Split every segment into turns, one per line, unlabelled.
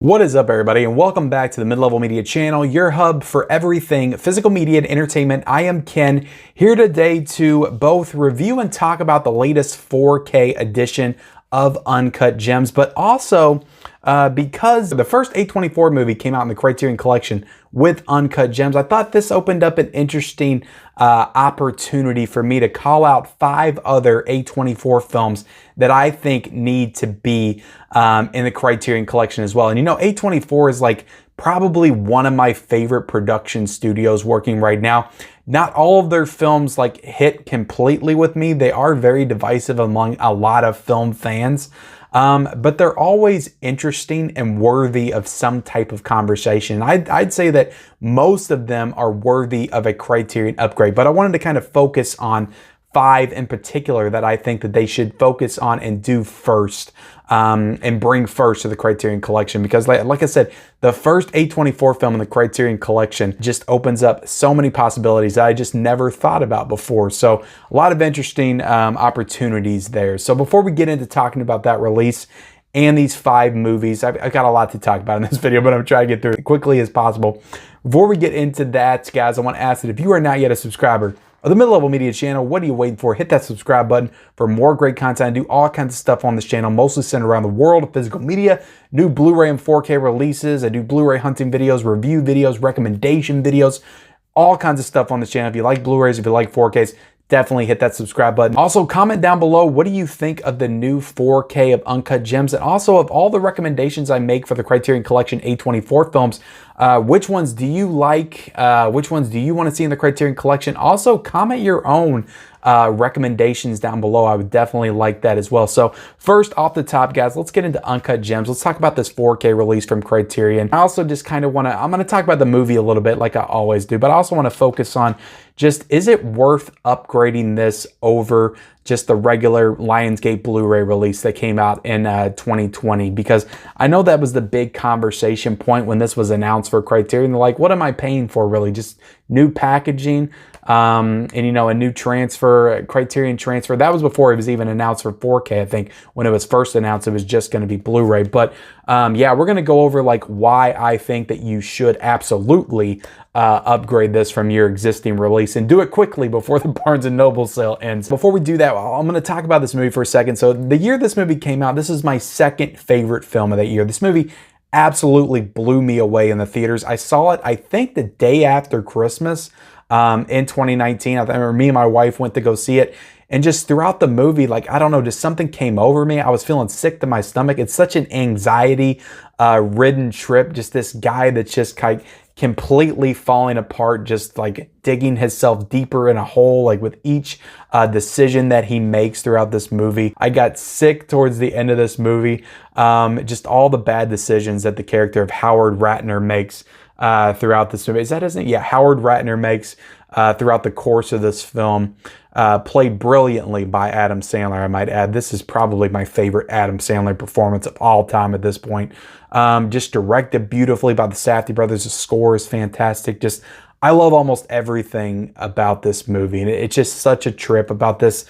What is up, everybody, and welcome back to the Mid-Level Media channel, your hub for everything physical media and entertainment. I am Ken, here today to both review and talk about the latest 4K edition of Uncut Gems, but also because the first A24 movie came out in the Criterion collection with Uncut Gems, I thought this opened up an interesting opportunity for me to call out 5 other A24 films that I think need to be in the Criterion collection as well. And you know, A24 is like probably one of my favorite production studios working right now. Not all of their films like hit completely with me. They are very divisive among a lot of film fans. But they're always interesting and worthy of some type of conversation. I'd say that most of them are worthy of a Criterion upgrade, but I wanted to kind of focus on 5 in particular that I think that they should focus on and do first, and bring first to the Criterion collection, because like I said, the first A24 film in the Criterion collection just opens up so many possibilities that I just never thought about before. So a lot of interesting opportunities there. So before we get into talking about that release and these 5 movies, I've got a lot to talk about in this video, but I'm trying to get through it as quickly as possible. Before we get into that, guys, I want to ask that if you are not yet a subscriber of the Mid-Level Media channel, what are you waiting for? Hit that subscribe button for more great content. I do all kinds of stuff on this channel, mostly centered around the world of physical media, new Blu-ray and 4K releases. I do Blu-ray hunting videos, review videos, recommendation videos, all kinds of stuff on this channel. If you like Blu-rays, if you like 4Ks, definitely hit that subscribe button. Also, comment down below, what do you think of the new 4K of Uncut Gems, and also of all the recommendations I make for the Criterion Collection A24 films. Which ones do you like? Which ones do you want to see in the Criterion Collection? Also, comment your own recommendations down below. I would definitely like that as well. So first off the top, guys, let's get into Uncut Gems. Let's talk about this 4K release from Criterion. I also just kind of want to, I'm going to talk about the movie a little bit like I always do, but I also want to focus on just, is it worth upgrading this over just the regular Lionsgate Blu-ray release that came out in 2020? Because I know that was the big conversation point when this was announced for Criterion. They're like, what am I paying for, really? Just new packaging and, you know, a new transfer, a Criterion transfer. That was before it was even announced for 4K. I think when it was first announced, it was just going to be Blu-ray. But yeah, we're going to go over like why I think that you should absolutely upgrade this from your existing release, and do it quickly before the Barnes & Noble sale ends. Before we do that, I'm going to talk about this movie for a second. So the year this movie came out, this is my second favorite film of that year. This movie absolutely blew me away in the theaters. I saw it, I think, the day after Christmas in 2019. I remember me and my wife went to go see it. And just throughout the movie, like, I don't know, just something came over me. I was feeling sick to my stomach. It's such an anxiety ridden trip. Just this guy that's just completely falling apart, just like digging himself deeper in a hole, like with each decision that he makes throughout this movie. I got sick towards the end of this movie. Just all the bad decisions that the character of Howard Ratner makes throughout this movie. Is that his name? Yeah, Howard Ratner makes throughout the course of this film. Played brilliantly by Adam Sandler, I might add. This is probably my favorite Adam Sandler performance of all time at this point. Just directed beautifully by the Safdie brothers. The score is fantastic. Just, I love almost everything about this movie. And it's just such a trip about this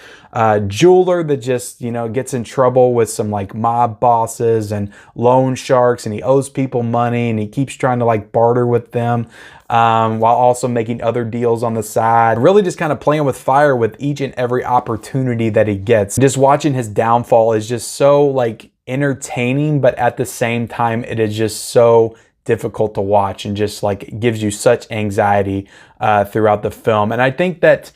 jeweler that just, you know, gets in trouble with some like mob bosses and loan sharks, and he owes people money, and he keeps trying to like barter with them while also making other deals on the side. Really just kind of playing with fire with each and every opportunity that he gets. Just watching his downfall is just so like entertaining, but at the same time, it is just so difficult to watch and just like gives you such anxiety throughout the film. And I think that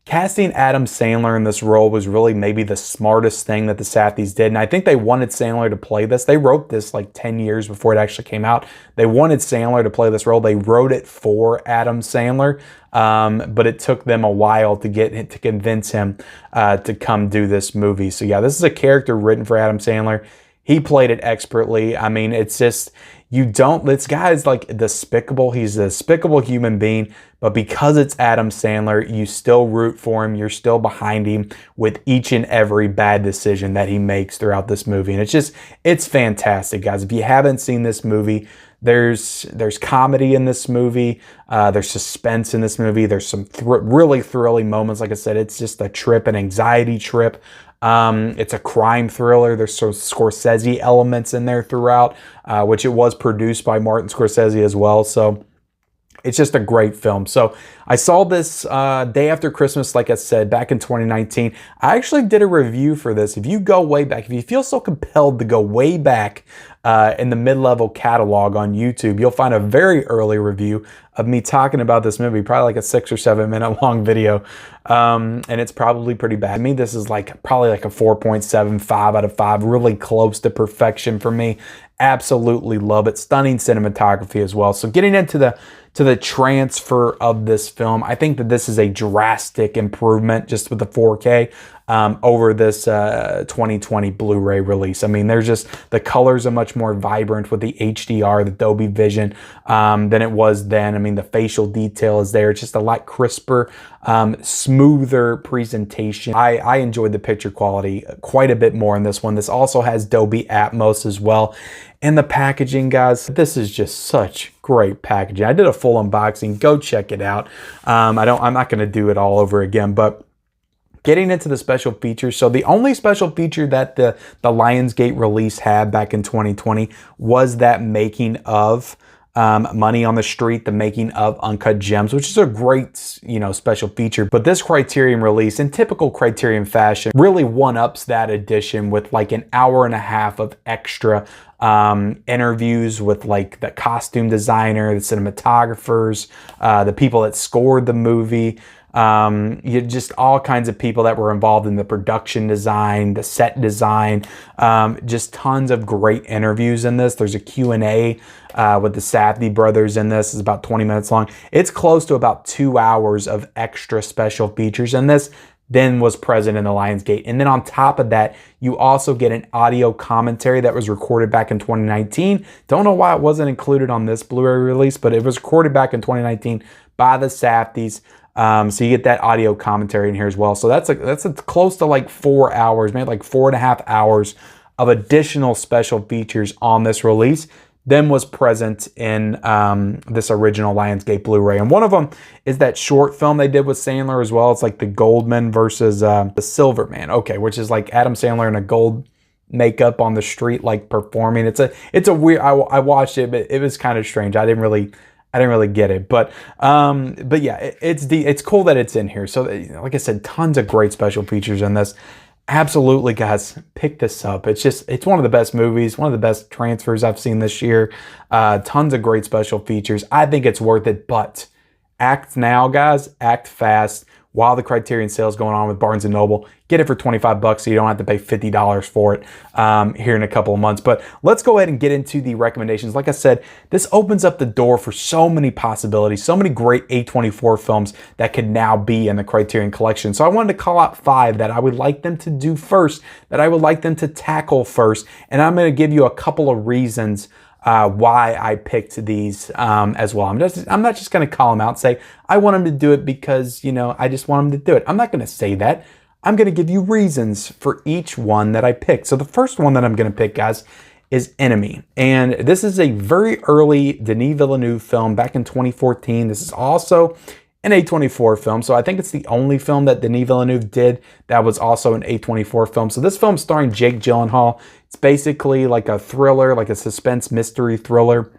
casting Adam Sandler in this role was really maybe the smartest thing that the Safdies did. And I think they wanted Sandler to play this. They wrote this like 10 years before it actually came out. They wanted Sandler to play this role. They wrote it for Adam Sandler, but it took them a while to convince him to come do this movie. So yeah, this is a character written for Adam Sandler. He played it expertly. I mean, it's just, this guy is like despicable. He's a despicable human being, but because it's Adam Sandler, you still root for him. You're still behind him with each and every bad decision that he makes throughout this movie. And it's fantastic, guys. If you haven't seen this movie, there's comedy in this movie. There's suspense in this movie. There's some really thrilling moments. Like I said, it's just a trip, an anxiety trip. It's a crime thriller. There's some Scorsese elements in there throughout, which it was produced by Martin Scorsese as well. So it's just a great film. So I saw this day after Christmas, like I said, back in 2019. I actually did a review for this. If you go way back, if you feel so compelled to go way back in the mid-level catalog on YouTube, you'll find a very early review of me talking about this movie, probably like a 6 or 7 minute long video. And it's probably pretty bad. I mean, this is probably like a 4.75 out of 5, really close to perfection for me. Absolutely love it. Stunning cinematography as well. So getting into the transfer of this film, I think that this is a drastic improvement just with the 4K over this 2020 Blu-ray release. I mean, the colors are much more vibrant with the HDR, the Dolby Vision, than it was then. I mean, the facial detail is there. It's just a lot crisper, smoother presentation. I enjoyed the picture quality quite a bit more in this one. This also has Dolby Atmos as well. And the packaging, guys, this is just such great packaging. I did a full unboxing. Go check it out. I'm not going to do it all over again, but getting into the special features. So the only special feature that the Lionsgate release had back in 2020 was that making of Money on the Street, the making of Uncut Gems, which is a great, special feature. But this Criterion release, in typical Criterion fashion, really one-ups that edition with like an hour and a half of extra interviews with like the costume designer, the cinematographers, the people that scored the movie. You just all kinds of people that were involved in the production design, the set design, just tons of great interviews in this. There's a Q&A with the Safdie brothers in this. It's about 20 minutes long. It's close to about 2 hours of extra special features in this than was present in the Lionsgate. And then on top of that, you also get an audio commentary that was recorded back in 2019. Don't know why it wasn't included on this Blu-ray release, but it was recorded back in 2019 by the Safdies. So you get that audio commentary in here as well. So that's close to like 4 hours, maybe like 4.5 hours of additional special features on this release than was present in this original Lionsgate Blu-ray. And one of them is that short film they did with Sandler as well. It's like the Goldman versus the Silver Man. Okay, which is like Adam Sandler in a gold makeup on the street, like performing. It's a weird. I watched it, but it was kind of strange. I didn't really get it, but yeah, it's cool that it's in here. So like I said, tons of great special features in this. Absolutely, guys, pick this up. It's one of the best movies, one of the best transfers I've seen this year. Tons of great special features. I think it's worth it, but act now, guys. Act fast. While the Criterion sale is going on with Barnes & Noble, get it for $25 so you don't have to pay $50 for it here in a couple of months. But let's go ahead and get into the recommendations. Like I said, this opens up the door for so many possibilities, so many great A24 films that could now be in the Criterion collection. So I wanted to call out 5 that I would like them to do first, that I would like them to tackle first. And I'm going to give you a couple of reasons why I picked these as well. I'm not just going to call them out and say, I want them to do it because, I just want them to do it. I'm not going to say that. I'm going to give you reasons for each one that I picked. So the first one that I'm going to pick, guys, is Enemy. And this is a very early Denis Villeneuve film back in 2014. This is also an A24 film. So I think it's the only film that Denis Villeneuve did that was also an A24 film. So this film starring Jake Gyllenhaal. It's basically like a thriller, like a suspense mystery thriller,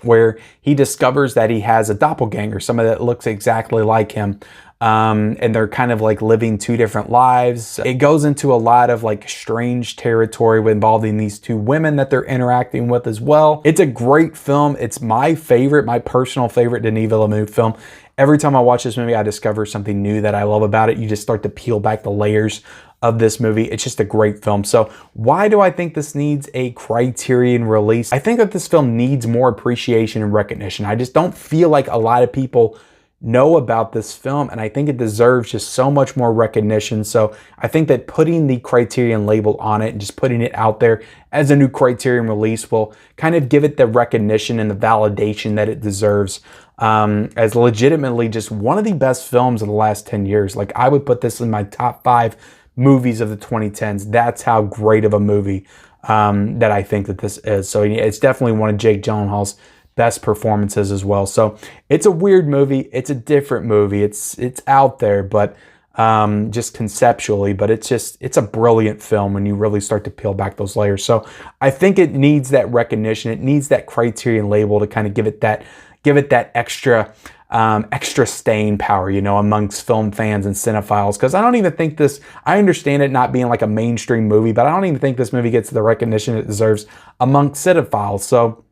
where he discovers that he has a doppelganger, somebody that looks exactly like him. And they're kind of like living 2 different lives. It goes into a lot of like strange territory involving these 2 women that they're interacting with as well. It's a great film. It's my personal favorite Denis Villeneuve film. Every time I watch this movie, I discover something new that I love about it. You just start to peel back the layers of this movie. It's just a great film. So why do I think this needs a Criterion release? I think that this film needs more appreciation and recognition. I just don't feel like a lot of people know about this film, and I think it deserves just so much more recognition. So I think that putting the Criterion label on it and just putting it out there as a new Criterion release will kind of give it the recognition and the validation that it deserves, as legitimately just one of the best films of the last 10 years. Like, I would put this in my top 5 movies of the 2010s. That's how great of a movie that I think that this is. So it's definitely one of Jake Gyllenhaal's best performances as well. So it's a weird movie. It's a different movie. It's out there, but just conceptually, but it's a brilliant film when you really start to peel back those layers. So I think it needs that recognition. It needs that Criterion label to kind of give it that extra extra staying power, you know, amongst film fans and cinephiles. Because I don't even think I understand it not being like a mainstream movie, but I don't even think this movie gets the recognition it deserves amongst cinephiles. So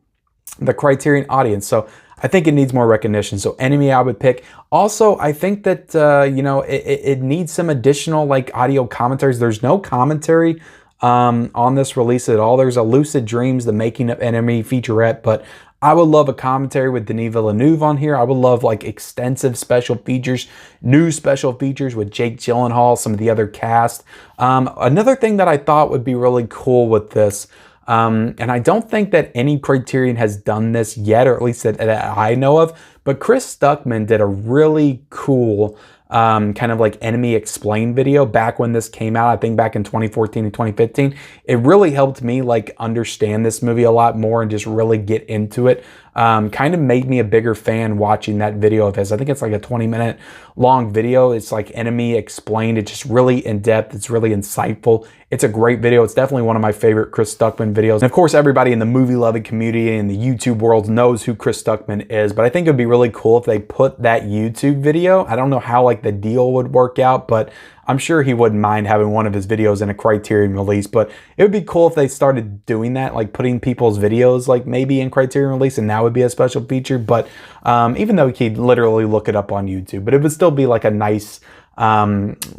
the Criterion audience. So I think it needs more recognition. So Enemy I would pick. Also, I think that, you know, it needs some additional like audio commentaries. There's no commentary on this release at all. There's a Lucid Dreams, the Making of Enemy featurette, but I would love a commentary with Denis Villeneuve on here. I would love like extensive special features, new special features with Jake Gyllenhaal, some of the other cast. Another thing that I thought would be really cool with this, and I don't think that any Criterion has done this yet, or at least that I know of, but Chris Stuckman did a really cool kind of like Enemy Explained video back when this came out, I think back in 2014 and 2015. It really helped me like understand this movie a lot more and just really get into it. Kind of made me a bigger fan watching that video of his. I think it's like a 20-minute long video. It's like Enemy Explained. It's just really in-depth. It's really insightful. It's a great video. It's definitely one of my favorite Chris Stuckman videos. And of course, everybody in the movie-loving community and the YouTube world knows who Chris Stuckman is, but I think it'd be really cool if they put that YouTube video. I don't know how like the deal would work out, but I'm sure he wouldn't mind having one of his videos in a Criterion release, but it would be cool if they started doing that, like putting people's videos like maybe in Criterion release, and that would be a special feature. But even though you could literally look it up on YouTube, but it would still be like a nice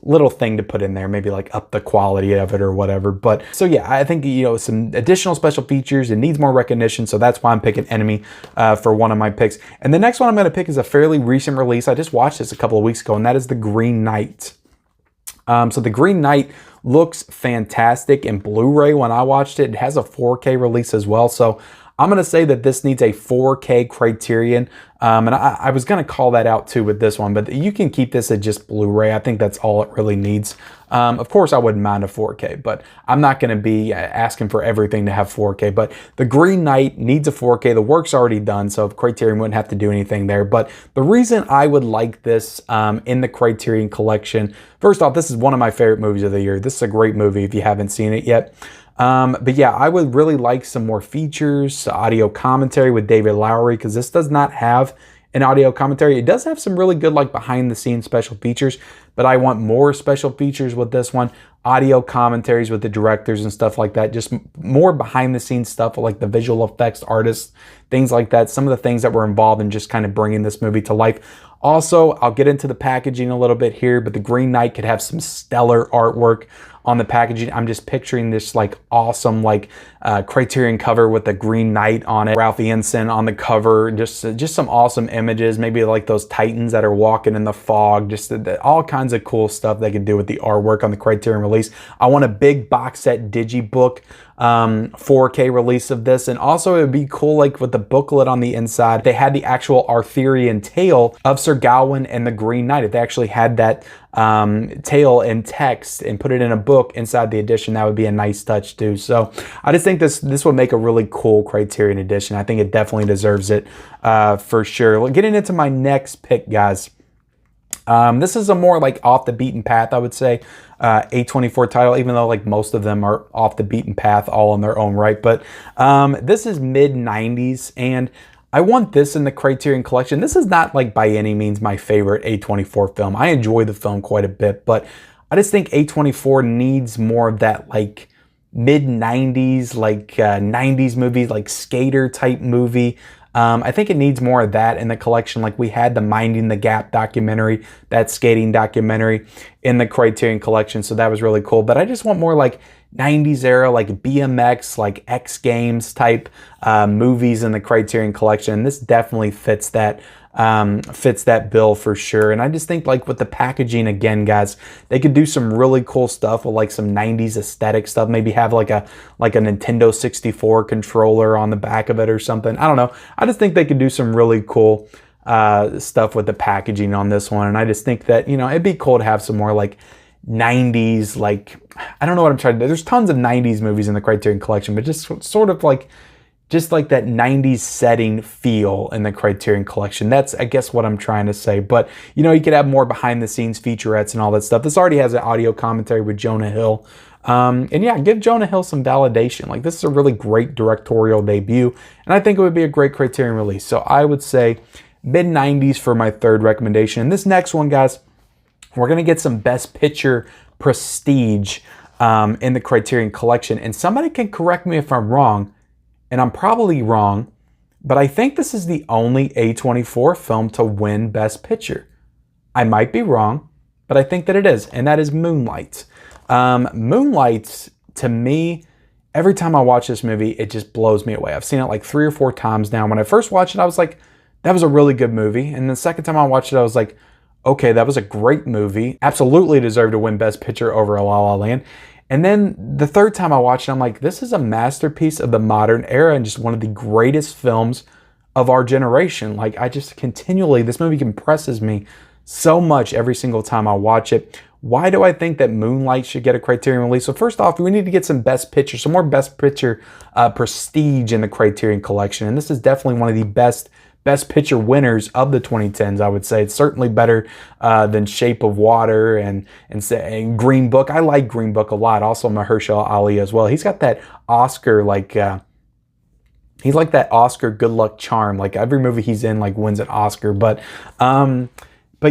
little thing to put in there, maybe like up the quality of it or whatever. But so yeah, I think, you know, some additional special features. It needs more recognition, so that's why I'm picking Enemy for one of my picks. And the next one I'm going to pick is a fairly recent release. I just watched this a couple of weeks ago, and that is The Green Knight. So The Green Knight looks fantastic in Blu-ray when I watched it. It has a 4K release as well. So I'm going to say that this needs a 4K Criterion. And I was going to call that out too with this one, but you can keep this at just Blu-ray. I think that's all it really needs. Of course, I wouldn't mind a 4K, but I'm not going to be asking for everything to have 4K. But The Green Knight needs a 4K. The work's already done, so Criterion wouldn't have to do anything there. But the reason I would like this in the Criterion collection, first off, this is one of my favorite movies of the year. This is a great movie if you haven't seen it yet. But yeah, I would really like some more features, audio commentary with David Lowery, because this does not have an audio commentary. It does have some really good like behind the scenes special features, but I want more special features with this one. Audio commentaries with the directors and stuff like that. Just more behind the scenes stuff like the visual effects artists, things like that. Some of the things that were involved in just kind of bringing this movie to life. Also, I'll get into the packaging a little bit here, but The Green Knight could have some stellar artwork on the packaging. I'm just picturing this like awesome like Criterion cover with the Green Knight on it, Ralph Ineson on the cover, just some awesome images, maybe like those Titans that are walking in the fog, just all kinds of cool stuff they could do with the artwork on the Criterion release. I want a big box set digibook 4K release of this, and also it would be cool like with the booklet on the inside, they had the actual Arthurian tale of Sir Gawain and the Green Knight. If they actually had that tale in text and put it in a book inside the edition, that would be a nice touch too. So I just think this would make a really cool Criterion edition. I think it definitely deserves it for sure. Getting into my next pick, guys. This is a more like off the beaten path, I would say, A24 title, even though like most of them are off the beaten path all in their own right. But this is mid-90s, and I want this in the Criterion collection. This is not like by any means my favorite A24 film. I enjoy the film quite a bit, but I just think A24 needs more of that like mid-90s, like 90s movie, like skater type movie. I think it needs more of that in the collection. Like we had the Minding the Gap documentary, that skating documentary in the Criterion collection. So that was really cool. But I just want more like 90s era, like BMX, like X Games type movies in the Criterion collection. This definitely fits that bill for sure. And I just think like with the packaging again, guys, they could do some really cool stuff with like some 90s aesthetic stuff. Maybe have like a Nintendo 64 controller on the back of it or something. I don't know. I just think they could do some really cool stuff with the packaging on this one. And I just think that, you know, it'd be cool to have some more like 90s, like, I don't know what I'm trying to do. There's tons of 90s movies in the Criterion collection, but just sort of like just like that 90s setting feel in the Criterion Collection. That's, I guess, what I'm trying to say. But, you know, you could have more behind the scenes featurettes and all that stuff. This already has an audio commentary with Jonah Hill. And yeah, give Jonah Hill some validation. Like, this is a really great directorial debut, and I think it would be a great Criterion release. So I would say mid-90s for my third recommendation. And this next one, guys, we're going to get some Best Picture prestige in the Criterion Collection. And somebody can correct me if I'm wrong, and I'm probably wrong, but I think this is the only A24 film to win Best Picture. I might be wrong, but I think that it is, and that is Moonlight. Moonlight, to me, every time I watch this movie, it just blows me away. I've seen it like 3 or 4 times now. When I first watched it, I was like, that was a really good movie. And the second time I watched it, I was like, okay, that was a great movie. Absolutely deserved to win Best Picture over La La Land. And then the third time I watched it, I'm like, this is a masterpiece of the modern era and just one of the greatest films of our generation. Like, I just continually, this movie impresses me so much every single time I watch it. Why do I think that Moonlight should get a Criterion release? So first off, we need to get some Best Picture, some more Best Picture prestige in the Criterion Collection. And this is definitely one of the best Picture winners of the 2010s, I would say. It's certainly better than Shape of Water and Green Book. I like Green Book a lot. Also Mahershala Ali as well. He's got that Oscar, like, he's like that Oscar good luck charm. Like, every movie he's in, like, wins an Oscar. But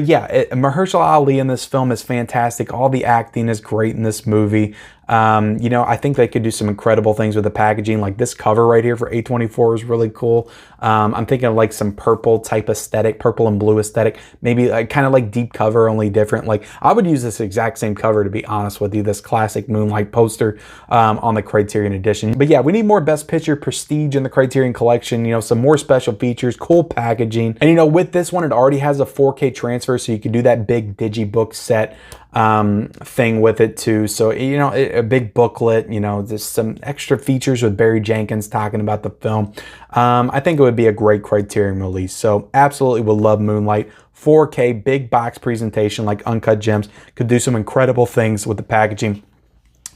yeah, Mahershala Ali in this film is fantastic. All the acting is great in this movie. You know, I think they could do some incredible things with the packaging. Like, this cover right here for A24 is really cool. I'm thinking of like some purple type aesthetic, purple and blue aesthetic. Maybe like kind of like deep cover, only different. Like, I would use this exact same cover, to be honest with you, this classic Moonlight poster on the Criterion edition. But yeah, we need more Best Picture prestige in the Criterion Collection. You know, some more special features, cool packaging. And you know, with this one, it already has a 4K transfer, so you can do that big digibook set thing with it too. So, you know, a big booklet, you know, there's some extra features with Barry Jenkins talking about the film. I think it would be a great Criterion release. So absolutely would love Moonlight. 4K, big box presentation like Uncut Gems. Could do some incredible things with the packaging.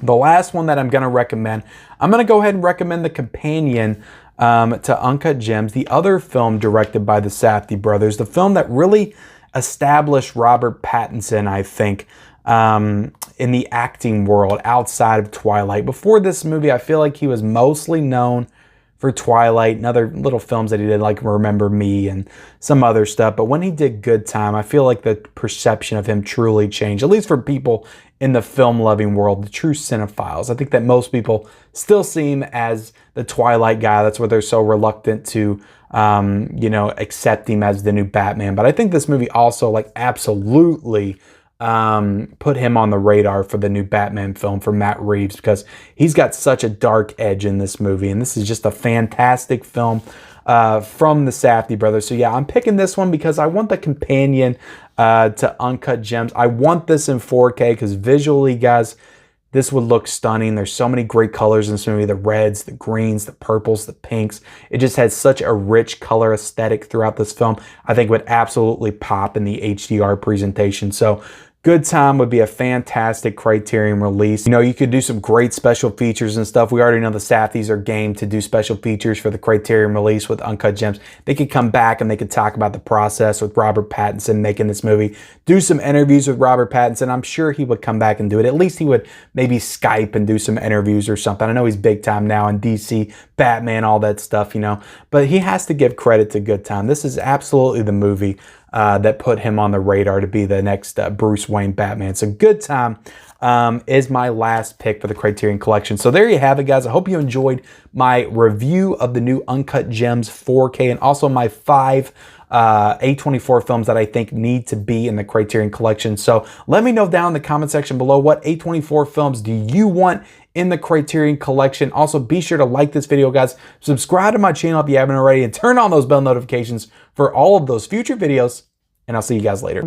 The last one that I'm going to recommend, I'm going to go ahead and recommend the companion to Uncut Gems, the other film directed by the Safdie brothers, the film that really established Robert Pattinson, I think, in the acting world outside of Twilight. Before this movie, I feel like he was mostly known for Twilight and other little films that he did, like Remember Me and some other stuff. But when he did Good Time, I feel like the perception of him truly changed, at least for people in the film-loving world, the true cinephiles. I think that most people still see him as the Twilight guy. That's why they're so reluctant to, you know, accept him as the new Batman. But I think this movie also, like, absolutely put him on the radar for the new Batman film for Matt Reeves, because he's got such a dark edge in this movie, and this is just a fantastic film from the Safdie brothers. So yeah, I'm picking this one because I want the companion to Uncut Gems. I want this in 4K because visually, guys, this would look stunning. There's so many great colors in this movie. The reds, the greens, the purples, the pinks. It just has such a rich color aesthetic throughout this film. I think it would absolutely pop in the HDR presentation. So Good Time would be a fantastic Criterion release. You know, you could do some great special features and stuff. We already know the Safdies are game to do special features for the Criterion release with Uncut Gems. They could come back and they could talk about the process with Robert Pattinson making this movie. Do some interviews with Robert Pattinson. I'm sure he would come back and do it. At least he would maybe Skype and do some interviews or something. I know he's big time now in DC, Batman, all that stuff, you know. But he has to give credit to Good Time. This is absolutely the movie that put him on the radar to be the next Bruce Wayne Batman. So Good Time is my last pick for the Criterion Collection. So there you have it, guys. I hope you enjoyed my review of the new Uncut Gems 4K and also my 5 A24 films that I think need to be in the Criterion Collection. So let me know down in the comment section below, what A24 films do you want in the Criterion Collection? Also, be sure to like this video, guys. Subscribe to my channel if you haven't already, and turn on those bell notifications for all of those future videos. And I'll see you guys later.